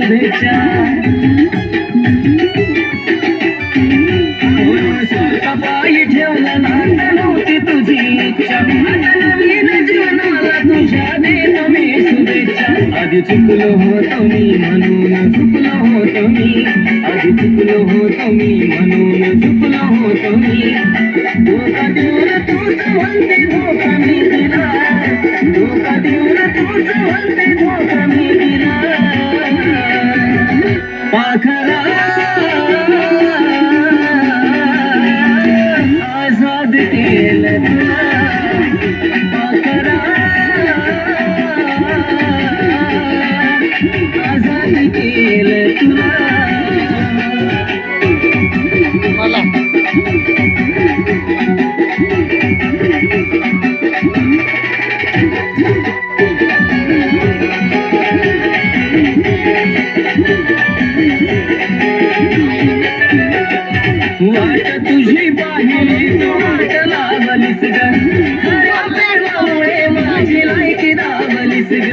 शुभेच्छा पायी ठेवलं नातं नव्हती तुझी इच्छा नवीन जीवनाला तुझ्या देतो मी शुभेच्छा आधी चुकलो होतो मी म्हणून चुकलो होतो मी आधी चुकलो होतो मी म्हणून चुकलो होतो मी धोका देऊन तूच म्हणते धोका मी दिला धोका देऊन तूच म्हणते धोका मी दिला पाखरा आजाद केलं तुला पाखरा आजाद केलं तुला मला वाट तुझी पाहिली तू वाट लावलीस ग खऱ्या प्रेमामुळे माझी लायकी दावलीस ग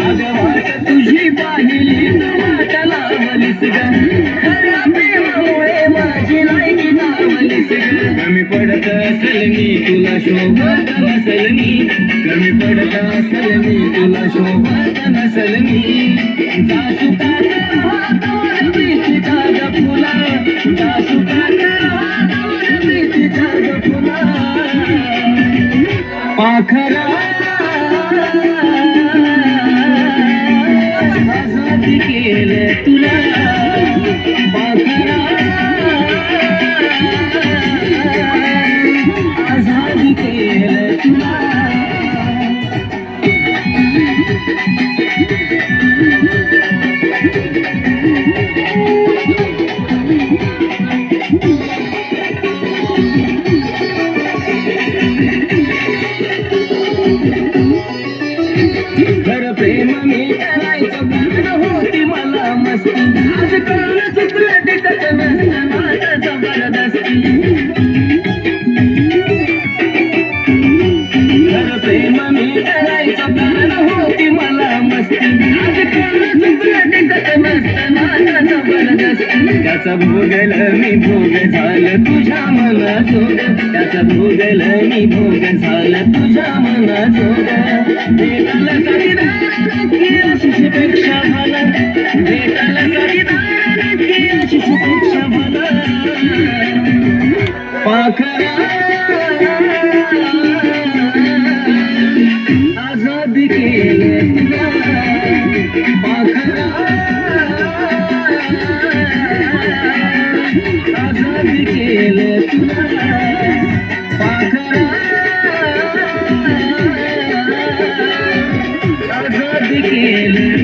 अगं वाट तुझी पाहिली तू वाट लावलीस ग खऱ्या प्रेमामुळे माझी लायकी दावलीस ग कमी पडत असेल मी तुला शोभत नसेल मी कमी पडत असेल मी तुला शोभत नसेल मी सासू पाखरा आजाद केलं तुला पाखरा आजाद केलं तुला खरं प्रेम मी करायचं गाणं होती मला मस्ती आज कळलं चुकलं टिकत नसतं माझं जबरदस्ती खरं प्रेम मी करायचं गाणं होती मला मस्ती आज कळलं चुकलं टिकत नसतं माझं जबरदस्ती त्याचा भोगल मी भोग झालं तुझ्या मनाचोग त्याचा भोगल मी भोग झालं तुझ्या मनाचोग भेटायला साडीदार नक्की अशी शुभेच्छा मला भेटायला साडीदार नक्की अशी शुभेच्छा मला पाखरा आजाद केलं तुला पाखरा आजाद केलं तुला पाखरा आजाद केलं